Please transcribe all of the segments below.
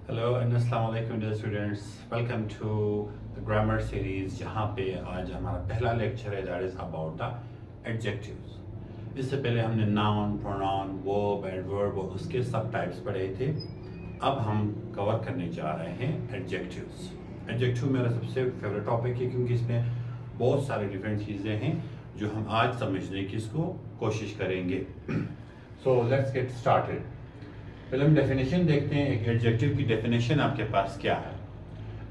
Hello and अस्सलाम वालेकुम dear students, welcome to the grammar series. जहाँ पे आज हमारा पहला लेक्चर है, that is about the adjectives. इससे पहले हमने नाउन, प्रोनाउन, वर्ब, एडवर्ब और उसके सब टाइप्स पढ़े थे। अब हम कवर करने जा रहे हैं एडजेक्टिव्स। एडजेक्टिव मेरा सबसे फेवरेट टॉपिक है क्योंकि इसमें बहुत सारी डिफरेंट चीज़ें हैं जो हम आज समझने की इसको कोशिश करेंगे। So let's get started. पहले हम डेफिनेशन देखते हैं। एक एडजेक्टिव की डेफिनेशन आपके पास क्या है?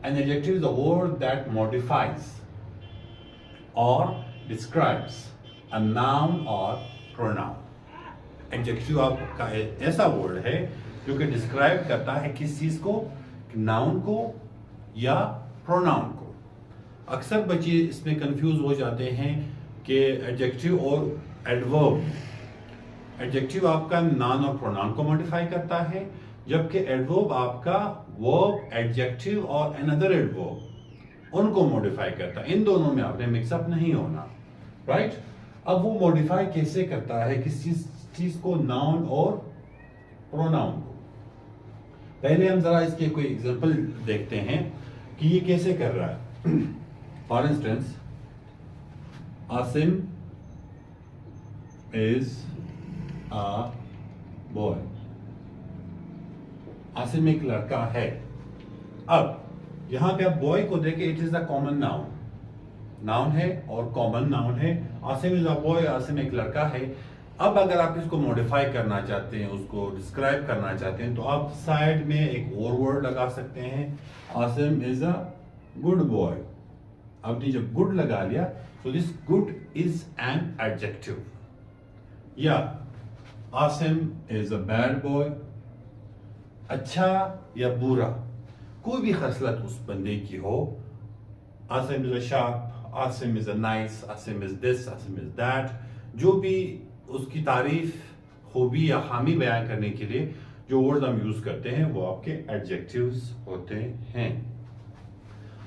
An adjective is a word that modifies और डिस्क्राइब्स अ नाउन और प्रोनाउन। एडजेक्टिव आपका ऐसा वर्ड है जो कि डिस्क्राइब करता है किस चीज को, नाउन को या प्रोनाउन को। अक्सर बच्चे इसमें कंफ्यूज हो जाते हैं कि एडजेक्टिव और एडवर्ब। एडजेक्टिव आपका नाउन और प्रोनाउन को मॉडिफाई करता है, जबकि एडवर्ब आपका वर्ब, एडजेक्टिव और अनदर एडवर्ब उनको मॉडिफाई करता है। इन दोनों में आपने मिक्सअप नहीं होना, राइट? अब वो मॉडिफाई कैसे करता है किस चीज को, नाउन और प्रोनाउन को। पहले हम जरा इसके कोई एग्जांपल देखते हैं कि ये कैसे कर रहा है। For instance, Asim is a boy। Asim एक लड़का है। अब यहां पे आप बॉय को देखें, it is a common noun. Noun है और कॉमन नाउन है। Asim is a boy, Asim एक लड़का है। अब अगर आप इसको मॉडिफाई करना चाहते हैं, उसको डिस्क्राइब करना चाहते हैं, तो आप साइड में एक और वर्ड लगा सकते हैं। Asim is a good boy. आपने जब गुड लगा लिया तो this good is an adjective. या Asim is a bad boy. अच्छा या बुरा, कोई भी खसलत उस बंदे की हो, Asim is a sharp, Asim is a nice, Asim is this, Asim is that, जो भी उसकी तारीफ, खूबी या खामी बयान करने के लिए जो वर्ड हम यूज करते हैं वो आपके एडजेक्टिव्स होते हैं।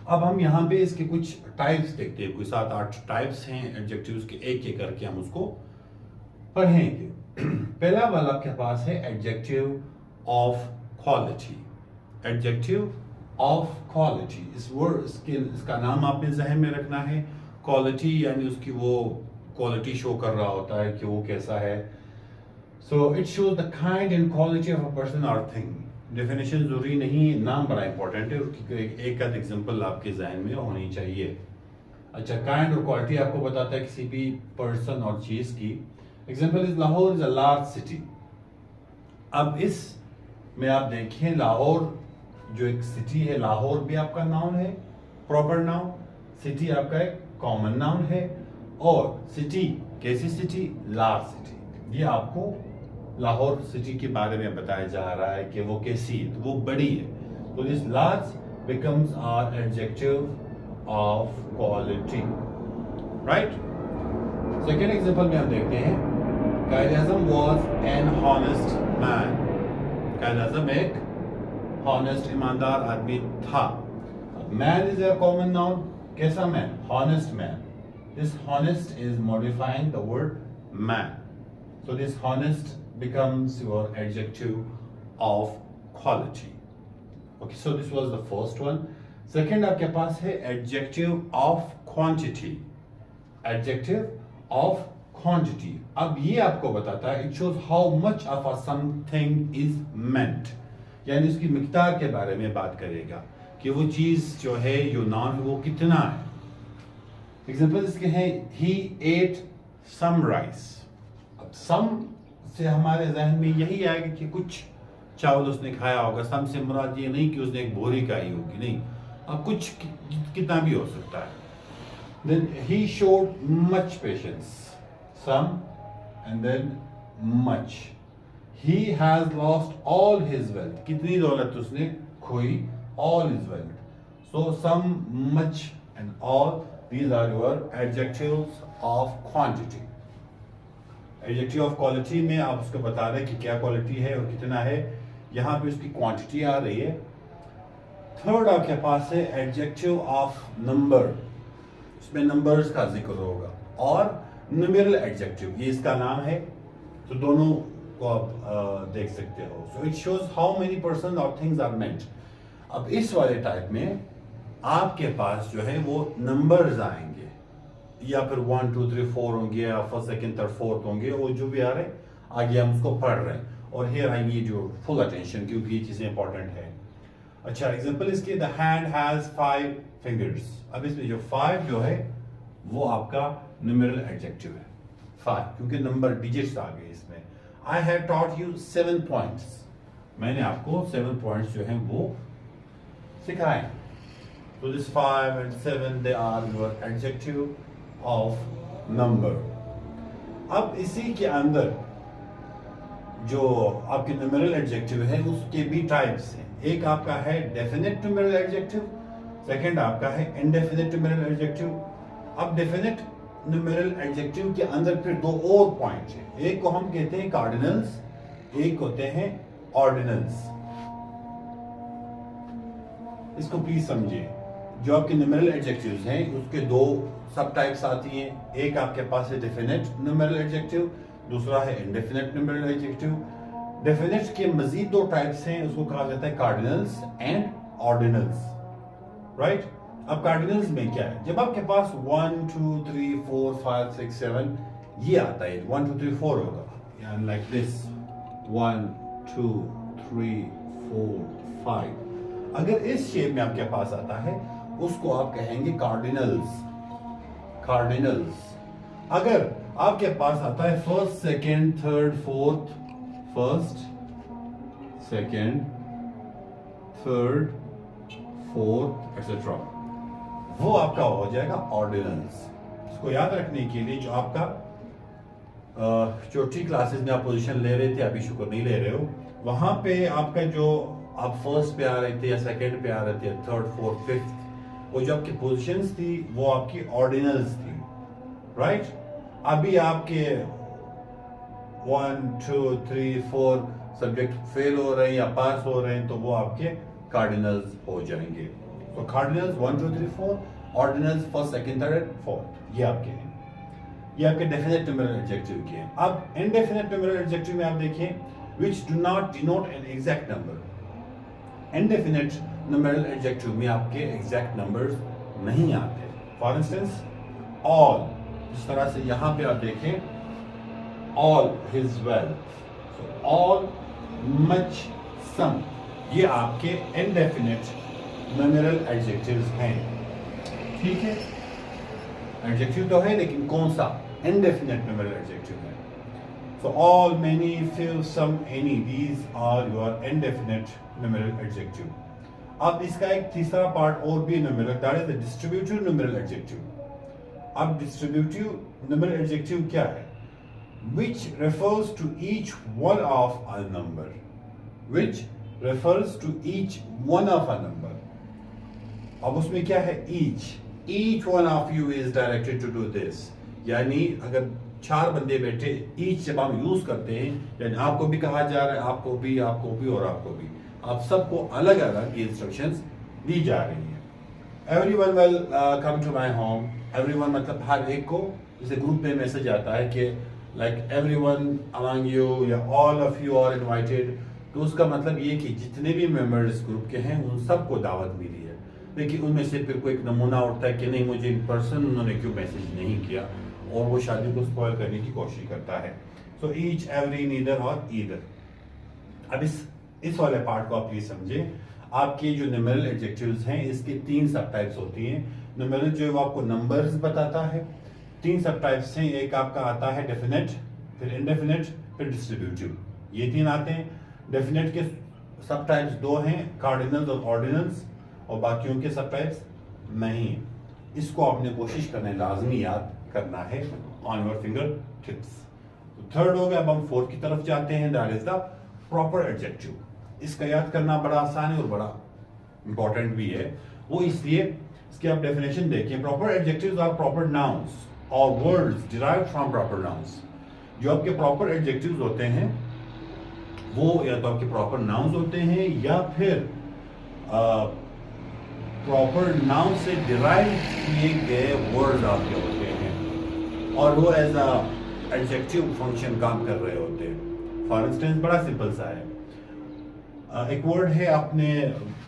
अब हम यहाँ पे इसके कुछ टाइप्स देखते हैं। कोई 7-8 टाइप्स हैं एडजेक्टिव्स के, एक करके हम उसको पढ़ेंगे। पहला वाला आपके पास है adjective of quality. Adjective of quality, इसका नाम आपने जहन में रखना है। क्वालिटी यानी उसकी वो क्वालिटी शो कर रहा होता है कि वो कैसा है। So it shows the kind and quality of a person और थिंग। डेफिनेशन जरूरी नहीं, नाम बड़ा इंपॉर्टेंट है, उसकी एक आध एग्जांपल आपके जहन में होनी चाहिए। अच्छा, काइंड और क्वालिटी आपको बताता है किसी भी पर्सन और चीज की। Example is Lahore is a large city. अब इस में आप देखें, लाहौर जो एक सिटी है, लाहौर भी आपका नाउन है, प्रॉपर नाउन। सिटी आपका एक कॉमन नाउन है। और सिटी कैसी सिटी? Large city. ये आपको लाहौर सिटी के बारे में बताया जा रहा है कि वो कैसी है, तो वो बड़ी है। तो this large becomes our adjective of quality, right? Second example में हम देखते हैं, Quaid-e-Azam was an honest man. Quaid-e-Azam एक हॉनेस्ट, ईमानदार आदमी था। Man is a common noun. कैसा man? Honest man. This honest is modifying the word man. So this honest becomes your adjective of quality. Okay, so this was the first one. Second आपके पास है adjective of quantity. Adjective of quantity. अब ये आपको बताता है, it shows how much of a something is meant, यानी उसकी मिकदार के बारे में बात करेगा कि वो चीज जो है, जो नाउन है, वो कितना है। एग्जाम्पल इसके हैं, he ate some rice। अब some से हमारे जहन में यही आएगा कि कुछ चावल उसने खाया होगा। सम से मुराद ये नहीं कि उसने एक बोरी खाई होगी, नहीं, अब कुछ कितना भी हो सकता है। Then he showed much patience, some and then much। He has lost all his wealth, कितनी दौलत उसने खोई, all his wealth। So some, much and all, these are your adjectives of quantity। Adjective of quality में आप उसको बता रहे हैं कि क्या क्वालिटी है और कितना है। यहाँ पे उसकी क्वांटिटी आ रही है। थर्ड आपके पास है एडजेक्टिव ऑफ नंबर। उसमें नंबर्स का जिक्र होगा। और न्यूमेरल एडजेक्टिव, ये इसका नाम है। तो दोनों को आप देख सकते हो. So it shows how many person और थिंग्स आर मेंट. अब इस वाले टाइप में आपके पास जो है वो नंबर्स आएंगे, या फिर 1 2 3 4 होंगे, या फर्स्ट सेकंड थर्ड फोर्थ होंगे, वो जो भी आ रहे हैं आगे हम उसको पढ़ रहे हैं. और here I need your full attention क्योंकि ये चीजें इंपॉर्टेंट है. अच्छा, एग्जांपल इसके, द हैंड हैज 5 फिंगर्स. अब इसमें जो 5 जो है वो आपका न्यूमेरल एडजेक्टिव है. 5 क्योंकि नंबर डिजिट्स आ गए इसमें. I have taught you 7 points. मैंने आपको 7 पॉइंट्स जो हैं वो सिखाए. So this 5 and 7 they are your adjective of number. अब इसी के अंदर जो आपके न्यूमेरल एडजेक्टिव है उसके भी टाइप्स हैं. एक आपका है डेफिनेट न्यूमेरल एडजेक्टिव, सेकंड आपका है इनडेफिनेट न्यूमेरल एडजेक्टिव. अब डेफिनेट न्यूमेरल एडजेक्टिव के अंदर फिर 2 और पॉइंट हैं. एक को हम कहते हैं कार्डिनल्स, एक होते हैं ऑर्डिनल्स. इसको प्लीज समझिए. जो आपके न्यूमेरल एडजेक्टिव्स हैं उसके 2 सब टाइप्स आती हैं. एक आपके पास है डेफिनेट न्यूमेरल एडजेक्टिव, दूसरा है इंडेफिनेट न्यूमेरल एडजेक्टिव. डेफिनेट के मजीद 2 टाइप्स हैं, उसको कहा जाता है कार्डिनल्स एंड ऑर्डिनल्स. राइट. अब कार्डिनल्स में क्या है, जब आपके पास 1 2 3 4 5 6 7 ये आता है, 1 2 3 4 होगा, लाइक दिस 1 2 3 4 5. अगर इस शेप में आपके पास आता है उसको आप कहेंगे कार्डिनल्स. कार्डिनल्स. अगर आपके पास आता है first second third fourth, first second third fourth etcetera, वो आपका हो जाएगा ऑर्डिनल्स. इसको याद रखने के लिए जो आपका छोटी क्लासेस में आप पोजीशन ले रहे थे, अभी शुक्र नहीं ले रहे हो, वहां पे आपका जो आप फर्स्ट पे आ रहे थे या सेकंड पे आ रहे थे, थर्ड फोर्थ फिफ्थ, वो जो आपकी पोजीशंस थी वो आपकी ऑर्डिनल्स थी. राइट. अभी आपके 1 2 3 4 सब्जेक्ट फेल हो रहे हैं या पास हो रहे हैं तो वो आपके कार्डिनल्स हो जाएंगे. तो cardinals 1 2 3 4, ordinals first second third fourth, ये आपके हैं. ये आपके डेफिनेट न्यूमेरल एडजेक्टिव के हैं. अब इनडेफिनेट न्यूमेरल एडजेक्टिव में आप देखिए, which do not denote an exact number. Indefinite numeral adjective में आपके एग्जैक्ट नंबर्स नहीं आते. फॉर इंस्टेंस ऑल, इस तरह से यहां पे आप देखें all his wealth, all much some, ये आपके इनडेफिनेट न्यूमेरल एडजेक्टिव्स हैं. ठीक है, एडजेक्टिव तो है लेकिन कौन सा, इनडेफिनेट न्यूमेरल एडजेक्टिव है. So all, many, few, some, any, these are your indefinite numeral adjective. अब इसका एक तीसरा पार्ट और भी numeral, that is the distributive numeral adjective. अब distributive numeral adjective क्या है? Which refers to each one of a number. Which refers to each one of a number. अब उसमें क्या है? Each. Each one of you is directed to do this. यानी अगर 4 बंदे बैठे, ईच जब हम यूज करते हैं यानी आपको भी कहा जा रहा है, आपको भी और आपको भी, आप सबको अलग अलग इंस्ट्रक्शंस दी जा रही हैं. Everyone will come to my home. Everyone मतलब हर एक को, जैसे ग्रुप में मैसेज आता है कि लाइक एवरीवन अमंग यू या all of you are invited, तो उसका मतलब ये कि जितने भी मेंबर्स ग्रुप के हैं उन सबको दावत मिली है. लेकिन उनमें से फिर कोई एक नमूना उठता है कि नहीं, मुझे इन पर्सन उन्होंने क्यों मैसेज नहीं किया, और वो शादी को स्पॉइल करने की कोशिश करता है. सो ईच, एवरी, नीदर और ईदर. अब इस वाले पार्ट को आप प्लीज समझे. आपके जो न्यूमेरल एडजेक्टिव्स हैं इसके 3 सब टाइप्स होती हैं. न्यूमेरल जो है वो आपको नंबर्स बताता है. 3 सब टाइप्स हैं. एक आपका आता है डेफिनेट, फिर इनडेफिनेट, फिर डिस्ट्रीब्यूटिव. ये 3 आते हैं. डेफिनेट के सब टाइप्स 2 हैं, कार्डिनल्स और ऑर्डिनल्स, और बाकियों के सब टाइप्स नहीं. इसको आपने कोशिश करना है, लाजमी याद करना है on your finger tips. Third हो गया. अब हम फोर्थ की तरफ जाते हैं, that is the proper adjective. इसका याद करना बड़ा आसान है और बड़ा इंपॉर्टेंट भी है. वो इसलिए, इसकी आप डेफिनेशन देखिए. Proper adjectives are proper nouns और words derived from proper nouns. जो आपके प्रॉपर एडजेक्टिव्स होते हैं वो या तो आपके प्रॉपर नाउन्स होते हैं या फिर प्रॉपर नाउन से डिराइव किए गए वर्ड्स आपके होते हैं और वो एज अ एडजेक्टिव फंक्शन काम कर रहे होते हैं. फॉर इंस्टेंस बड़ा सिंपल सा है। एक वर्ड है, अपने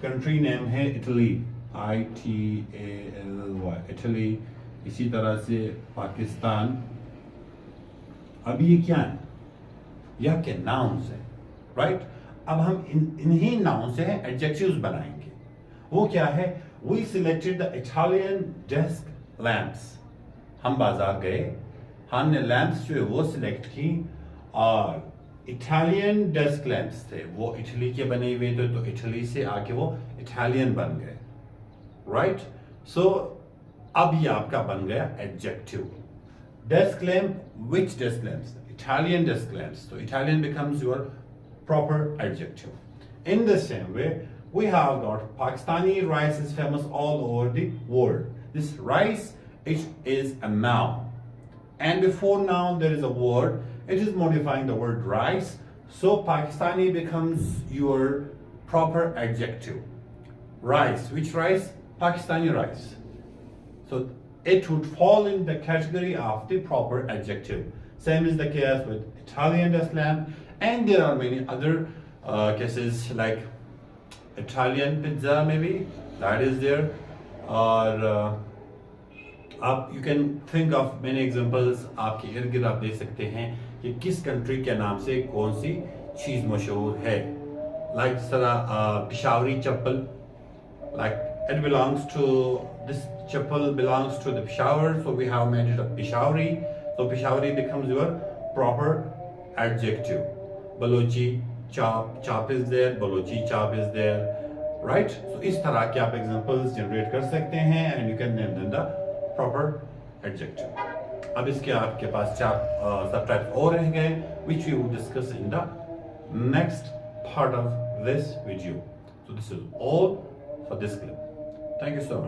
कंट्री नेम है इटली, ITALY, इटली। इसी तरह से पाकिस्तान। अब ये क्या है? यह के नाउन्स है, राइट। अब हम इन्हीं नाउन से एडजेक्टिव्स बनाएंगे। वो क्या है? We selected the Italian desk lamps. हम बाजार गए, हमने लैंप्स जो है वो सिलेक्ट की, और इटालियन डेस्क लैंप्स थे, वो इटली के बने हुए थे, तो इटली से आके वो इटालियन बन गए, राइट। सो अब ये आपका बन गया adjective. Desk lamp, which desk lamps? Italian desk lamps. So Italian becomes your proper adjective. In the same way, we have got Pakistani rice is famous all over the world. This rice, it is a noun. And before noun there is a word. It is modifying the word rice. So Pakistani becomes your proper adjective. Rice. Which rice? Pakistani rice. So it would fall in the category of the proper adjective. Same is the case with Italian desk lamp, and there are many other cases like Italian pizza, maybe that is there, or you can think of many examples. आपके इर्द गिर्द आप देख सकते हैं कि किस country के नाम से कौन सी चीज मशहूर है। लाइक जिस तरह पिशावरी चप्पल, like it belongs to, this chappal belongs to the Peshawar, so we have made it a Peshawari. So Peshawari becomes your proper adjective. Balochi chop, chop is there, Balochi chop is there, right? So इस तरह के आप examples generate कर सकते हैं, and you can name them the proper adjective. अब इसके आपके पास 4 subtypes और रह गए, which we will discuss in the next part of this video. So this is all for this clip. Thank you so much.